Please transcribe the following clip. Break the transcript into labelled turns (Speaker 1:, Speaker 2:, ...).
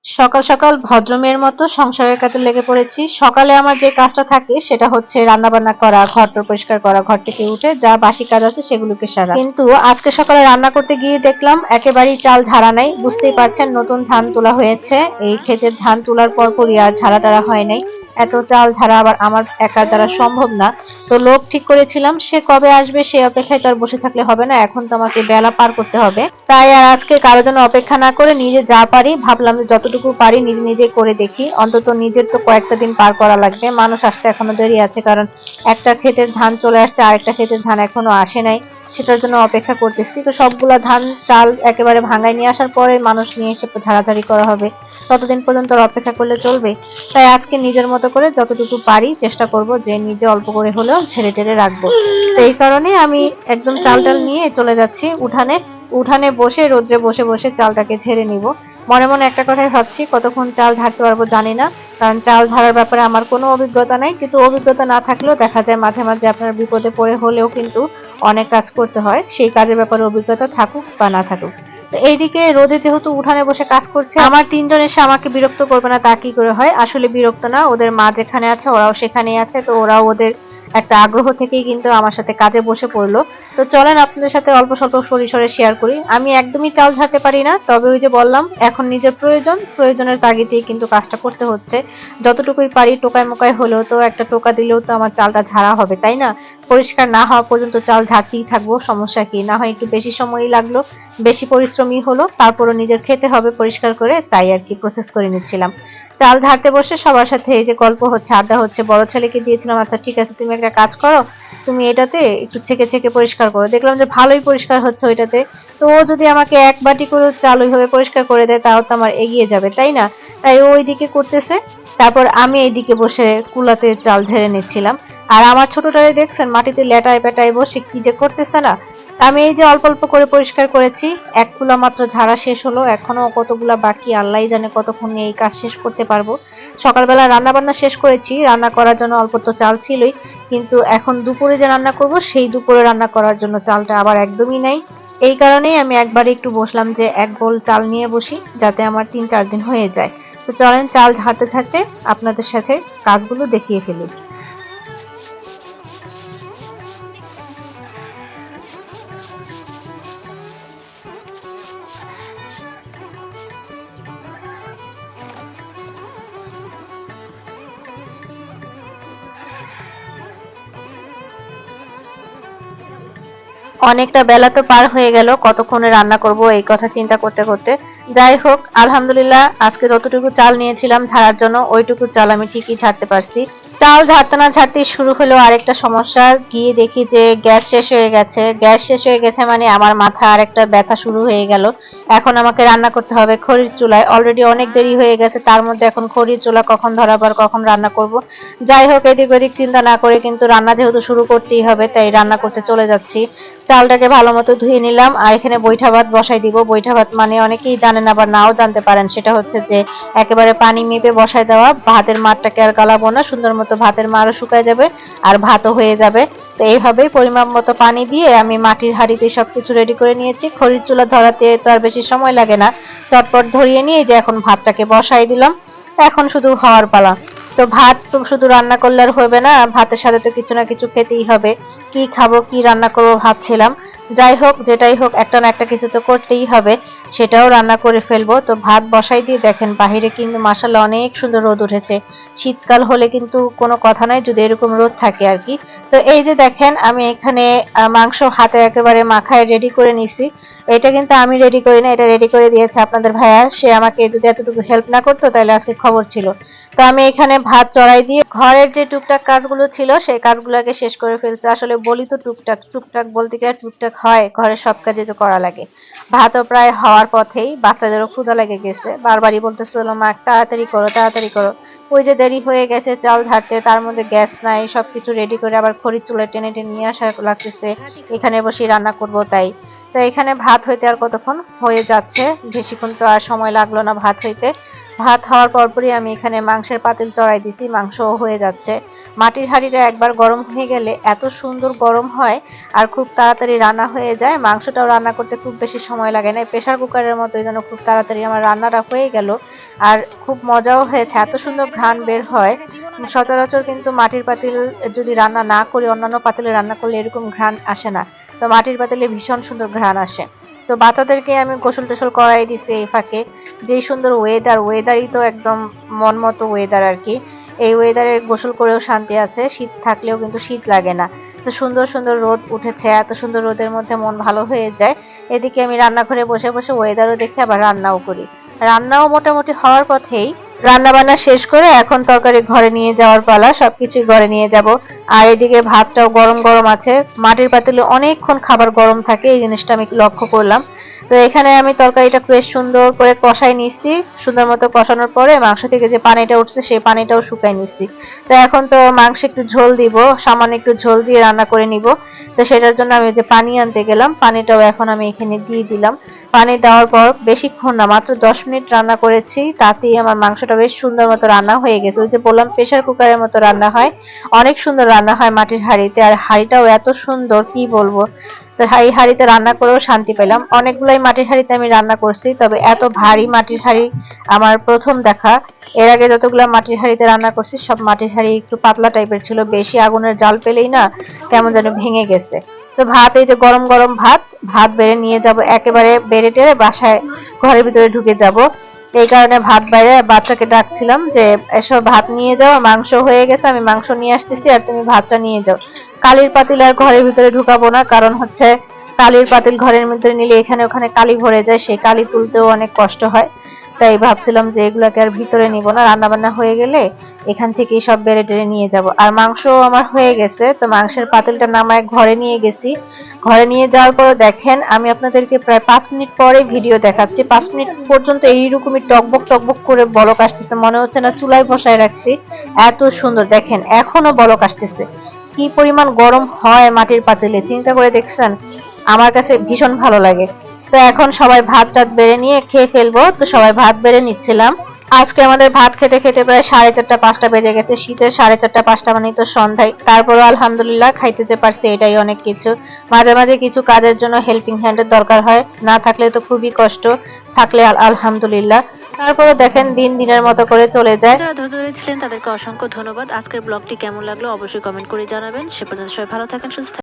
Speaker 1: সকাল সকাল ভদ্রমেয়ের মতো সংসারের কাজে লেগে পড়েছি। সকালে আমার যে কাজটা থাকে সেটা হচ্ছে রান্না বান্না করা, ঘর-টর পরিষ্কার করা, ঘর থেকে উঠে যা বাসি কাজ আছে সেগুলোকে সারা। কিন্তু আজকে সকালে রান্না করতে গিয়ে দেখলাম একেবারেই চাল ঝাড়া নাই। বুঝতেই পারছেন নতুন ধান তোলা হয়েছে। এই ক্ষেতের ধান তোলার পরপরই আর ঝাড়া টারা হয় নাই। এত চাল ঝাড়া আবার আমার একার দ্বারা সম্ভব না। তো লোক ঠিক করেছিলাম, সে কবে আসবে সে অপেক্ষায় তো আর বসে থাকলে হবে না। এখন তো আমাকে বেলা পার করতে হবে। তাই আর আজকে কারোর জন্য অপেক্ষা না করে নিজে যা পারি ভাবলাম যে যতটুকু পারি নিজে নিজে করে দেখি। অন্তত নিজের তো কয়েকটা দিন পার করা লাগবে। মানুষ আসতে এখনো দেরি আছে, কারণ একটা ক্ষেতের ধান চলে আসছে, আরেকটা ক্ষেতের ধান এখনো আসে নাই। সেটার জন্য অপেক্ষা করতেছি। তো সবগুলা ধান চাল একেবারে ভাঙায় নিয়ে আসার পরে মানুষ নিয়ে এসে ঝাড়াঝাড়ি করা হবে। ততদিন পর্যন্ত আর অপেক্ষা করলে চলবে? তাই আজকে নিজের মতো করে যতটুকু পারি চেষ্টা করব যে নিজে অল্প করে হলেও ঝেড়ে ঝেড়ে রাখবো। তো এই কারণে আমি একদম চাল টাল নিয়ে চলে যাচ্ছি উঠানে। উঠানে বসে রোদ্রে বসে বসে চালটাকে ঝেড়ে নিব। মনে মনে একটা কথাই ভাবছি, কতক্ষণ চাল ঝাড়তে পারবো জানি না। কারণ চাল ঝাড়ার ব্যাপারে আমার কোনো অভিজ্ঞতা নাই, কিন্তু অভিজ্ঞতা না থাকলেও দেখা যায় মাঝে মাঝে আপনার বিপদে পড়ে হলেও কিন্তু অনেক কাজ করতে হয়। সেই কাজের ব্যাপারে অভিজ্ঞতা থাকুক বা না থাকুক। তো এইদিকে রোদে যেহেতু উঠানে বসে কাজ করছে, আমার তিনজন এসে আমাকে বিরক্ত করবে না তা কি করে হয়? আসলে বিরক্ত না, ওদের মা যেখানে আছে ওরাও সেখানেই আছে। তো ওরাও ওদের একটা আগ্রহ থেকেই কিন্তু আমার সাথে কাজে বসে পড়লো। তো চলেন আপনাদের সাথে অল্প স্বল্প পরিসরে শেয়ার করি। আমি একদমই চাল ঝাড়তে পারি না, তবে ওই যে বললাম এখন নিজের প্রয়োজনের তাগিদেই কিন্তু কাজটা করতে হচ্ছে। যতটুকুই পারি টোকায় মোকায় হলেও তো একটা টোকা দিলেও তো আমার চালটা ঝাড়া হবে, তাই না? পরিষ্কার না হওয়া পর্যন্ত চাল ঝাড়তেই থাকবো, সমস্যা কি? না হয় একটু বেশি সময়ই লাগলো, বেশি পরিশ্রমী হলো, তারপরও নিজের খেতে হবে পরিষ্কার করে, তাই আর কি প্রসেস করে নিচ্ছিলাম। চাল ঝাড়তে বসে সবার সাথে এই যে গল্প হচ্ছে, আড্ডা হচ্ছে। বড় ছেলেকে দিয়েছিলাম, আচ্ছা ঠিক আছে তুমি একটা কাজ করো, তুমি এটাতে একটু ছেঁকে ছেঁকে পরিষ্কার করো। দেখলাম যে ভালোই পরিষ্কার হচ্ছে ওইটাতে। তো ও যদি আমাকে এক বাটি করে চাল ওইভাবে পরিষ্কার করে দেয় তাও তো আমার এগিয়ে যাবে, তাই না? তাই ও ওইদিকে করতেছে, তারপর আমি এইদিকে বসে কুলাতে চাল ঝেড়ে নিচ্ছিলাম। আর আমার ছোটটারে দেখছেন মাটিতে লেটায় পেটায় বসে কি যে করতেছে না। আমি এই যে অল্প অল্প করে পরিষ্কার করেছি, এক কুলা মাত্র ঝাড়া শেষ হলো, এখনো কতগুলা বাকি, আল্লাহই জানে কতক্ষণ এই কাজ শেষ করতে পারবো। সকালবেলা রান্না বান্না শেষ করেছি, রান্না করার জন্য অল্প তো চাল ছিলই, কিন্তু এখন দুপুরে যে রান্না করব সেই দুপুরে রান্না করার জন্য চালটা আবার একদমই নাই। এই কারণেই আমি একবারে একটু বসলাম যে এক বোল চাল নিয়ে বসি, যাতে আমার ৩-৪ দিন হয়ে যায়। তো চলেন চাল ঝাড়তে ঝাড়তে আপনাদের সাথে কাজগুলো দেখিয়ে ফেলি। অনেকটা বেলা তো পার হয়ে গেল, কতক্ষণে রান্না করব এই কথা চিন্তা করতে করতে। যাই হোক, আলহামদুলিল্লাহ আজকে যতটুকু চাল নিয়েছিলাম ঝাড়ার জন্য ওইটুকু চাল আমি ঠিকই ঝাড়তে পারছি। চাল ঝাড়তে না ঝাড়তেই শুরু হলো আরেকটা সমস্যা। গিয়ে দেখি যে গ্যাস শেষ হয়ে গেছে। গ্যাস শেষ হয়ে গেছে মানে আমার মাথা আরেকটা ব্যথা শুরু হয়ে গেল। এখন আমাকে রান্না করতে হবে খড়ির চুলায়। অলরেডি অনেক দেরি হয়ে গেছে, তার মধ্যে এখন খড়ির চুলা কখন ধরাবার, কখন রান্না করব। যাই হোক, এদিক ওদিক চিন্তা না করে কিন্তু রান্না যেহেতু শুরু করতেই হবে, তাই রান্না করতে চলে যাচ্ছি। চালটাকে ভালো মতো ধুয়ে নিলাম, আর এখানে বৈঠা ভাত বসাই দিব। বৈঠা ভাত মানে অনেকেই জানেন আবার নাও জানতে পারেন, সেটা হচ্ছে যে একেবারে পানি মেপে বসাই দেওয়া। ভাতের মারটাকে আর গালাবো না, সুন্দর মতো ভাতের মারও শুকায় যাবে আর ভাতও হয়ে যাবে। তো এইভাবেই পরিমাপ মতো পানি দিয়ে আমি মাটির হাঁড়িতে সবকিছু রেডি করে নিয়েছি। খড়ির চুলা ধরাতে তো আর বেশি সময় লাগে না, চটপট ধরিয়ে নিয়ে যে এখন ভাতটাকে বসাই দিলাম। এখন শুধু হওয়ার পালা। তো ভাত তো শুধু রান্না করলে আর হবে না, ভাতের সাথে তো কিছু না কিছু খেতেই হবে। কি খাবো কি রান্না করবো ভাবছিলাম। যাই হোক, যেটাই হোক একটা না একটা কিছু তো করতেই হবে, সেটাও রান্না করে ফেলবো। তো ভাত বসাই দিয়ে দেখেন বাহিরে কিন্তু মাশাআল্লাহ অনেক সুন্দর রোদ উঠেছে। শীতকাল হলে কিন্তু কোনো কথা নাই যদি এরকম রোদ থাকে আর কি। তো এই যে দেখেন আমি এখানে মাংস হাতে একেবারে মাখায় রেডি করে নিছি। এটা কিন্তু আমি রেডি করি না, এটা রেডি করে দিয়েছে আপনাদের ভাইয়া। সে আমাকে যদি এতটুকু হেল্প না করতো তাহলে আজকে খবর ছিল। তো আমি এখানে ভাত চড়াই দিয়ে ঘরের যে টুকটাক কাজগুলো ছিল সেই কাজগুলোকে শেষ করে ফেলছি। আসলে বলি তো টুকটাক, টুকটাক বলতে কি আর টুকটাক হয়, ঘরের সব কাজে তো করা লাগে। ভাতও প্রায় হওয়ার পথেই, বাচ্চাদেরও ক্ষুধা লেগে গেছে, বারবারই বলতেছিল মা তাড়াতাড়ি করো তাড়াতাড়ি করো। ওই যে দেরি হয়ে গেছে চাল ঝাড়তে, তার মধ্যে গ্যাস নাই, সবকিছু রেডি করে আবার খড়ির চুলায় টেনে টেনে নিয়ে আসা লাগতেছে। এখানে বসে রান্না করব তাই। তো এখানে ভাত হইতে আর কতক্ষণ হয়ে যাচ্ছে, বেশিক্ষণ তো আর সময় লাগলো না ভাত হইতে। ভাত হওয়ার পরপরই আমি এখানে মাংসের পাতিল চড়াই দিছি, মাংস হয়ে যাচ্ছে। মাটির হাঁড়িটা একবার গরম হয়ে গেলে এত সুন্দর গরম হয় আর খুব তাড়াতাড়ি রান্না হয়ে যায়। মাংসটাও রান্না করতে খুব বেশি সময় লাগে না, প্রেসার কুকারের মতোই যেন খুব তাড়াতাড়ি আমার রান্নাটা হয়ে গেল। আর খুব মজাও হয়েছে, এত সুন্দর ঘ্রাণ বের হয়। সচরাচর কিন্তু মাটির পাতিল যদি রান্না না করি, অন্যান্য পাতিলে রান্না করলে এরকম ঘ্রাণ আসে না, তো মাটির পাতিলে ভীষণ সুন্দর ঘ্রাণ আসে। তো বাচ্চাদেরকে আমি গোসল টোসল করাই দিছি এই ফাঁকে। যেই সুন্দর ওয়েদারই তো একদম মন মতো ওয়েদার আর কি। এই ওয়েদারে গোসল করেও শান্তি আছে, শীত থাকলেও কিন্তু শীত লাগে না। তো সুন্দর সুন্দর রোদ উঠেছে, এত সুন্দর রোদের মধ্যে মন ভালো হয়ে যায়। এদিকে আমি রান্নাঘরে বসে বসে ওয়েদারও দেখি, আবার রান্নাও করি। রান্নাও মোটামুটি হওয়ার পথেই। রান্না বান্না শেষ করে এখন তরকারি ঘরে নিয়ে যাওয়ার পালা, সবকিছুই ঘরে নিয়ে যাব। আর এদিকে ভাতটাও গরম গরম আছে। মাটির পাতিলে অনেকক্ষণ খাবার গরম থাকে, এই জিনিসটা আমি লক্ষ্য করলাম। তো এখানে আমি তরকারিটা বেশ সুন্দর করে কষাই নিচ্ছি। সুন্দর মতো কষানোর পরে মাংস থেকে যে পানিটা উঠছে সেই পানিটাও শুকাই নিচ্ছি। তো এখন তো মাংস একটু ঝোল দিব, সামান্য একটু ঝোল দিয়ে রান্না করে নিব। তো সেটার জন্য আমি যে পানি আনতে গেলাম, পানিটাও এখন আমি এখানে দিয়ে দিলাম। পানি দেওয়ার পর বেশিক্ষণ না, মাত্র 10 মিনিট রান্না করেছি, তাতেই আমার মাংসটা বেশ সুন্দর মতো রান্না হয়ে গেছে। ওই যে বললাম প্রেসার কুকারের মতো রান্না হয়, অনেক সুন্দর রান্না হয় মাটির হাঁড়িতে। আর হাঁড়িটাও এত সুন্দর কি বলবো। তো এই হাঁড়িতে রান্না করেও শান্তি পেলাম। অনেকগুলাই মাটির হাঁড়িতে আমি রান্না করছি, তবে এত ভারী মাটির হাঁড়ি আমার প্রথম দেখা। এর আগে যতগুলো মাটির হাঁড়িতে রান্না করছি সব মাটির হাঁড়ি একটু পাতলা টাইপের ছিল, বেশি আগুনের জাল পেলেই না কেমন যেন ভেঙে গেছে। তো ভাত, এই যে গরম গরম ভাত, ভাত বেড়ে নিয়ে যাব, একেবারে বেড়ে টেড়ে বাসায় ঘরের ভিতরে ঢুকে যাব। এই কারণে ভাত বাইরে বাচ্চাকে ডাকছিলাম যে এসব ভাত নিয়ে যাও, মাংস হয়ে গেছে, আমি মাংস নিয়ে আসতেছি আর তুমি ভাতটা নিয়ে যাও। কালির পাতিল আর ঘরের ভিতরে ঢুকাবো না, কারণ হচ্ছে কালির পাতিল ঘরের ভিতরে নিলে এখানে ওখানে কালি ভরে যায়, সেই কালি তুলতেও অনেক কষ্ট হয়। তাই ভাবছিলাম যে এগুলাকে আর ভিতরে নিব না, রান্না বান্না হয়ে গেলে এখান থেকেই সব বেড়ে টেড়ে নিয়ে যাব। আর মাংস আমার হয়ে গেছে, তো মাংসের পাতিলটা নামায় ঘরে নিয়ে গেছি। ঘরে নিয়ে যাওয়ার পর দেখেন, আমি আপনাদেরকে প্রায় 5 মিনিট পরে ভিডিও দেখাচ্ছি। 5 মিনিট পর্যন্ত এইরকমই টকবক টকবক করে বলক আসতেছে, মনে হচ্ছে না চুলায় বসায় রাখছি, এত সুন্দর। দেখেন এখনো বলক আসতেছে, কি পরিমাণ গরম হয় মাটির পাতিলে, চিন্তা করে দেখছেন। আমার কাছে ভীষণ ভালো লাগে। তো এখন সবাই ভাত টাত বেড়ে নিয়ে খেয়ে ফেলবো, তো সবাই ভাত বেড়ে নিচ্ছিলাম। আজকে আমাদের ভাত খেতে খেতে প্রায় 4:30-5টা বেজে গেছে। শীতের 4:30-5টা মানে তো সন্ধ্যায়, তারপরও আলহামদুলিল্লাহ খাইতে যে পারছি এটাই অনেক কিছু। মাঝে মাঝে কিছু কাজের জন্য হেল্পিং হ্যান্ডের দরকার হয়, না থাকলে তো খুবই কষ্ট, থাকলে আলহামদুলিল্লাহ। তারপরে দেখেন দিন দিনের মতো করে চলে যায়।
Speaker 2: যারা ধৈর্য ধরেছিলেন তাদেরকে অসংখ্য ধন্যবাদ। আজকের ব্লগটি কেমন লাগলো অবশ্যই কমেন্ট করে জানাবেন। সে পর্যন্ত সবাই ভালো থাকেন, সুস্থ থাকেন।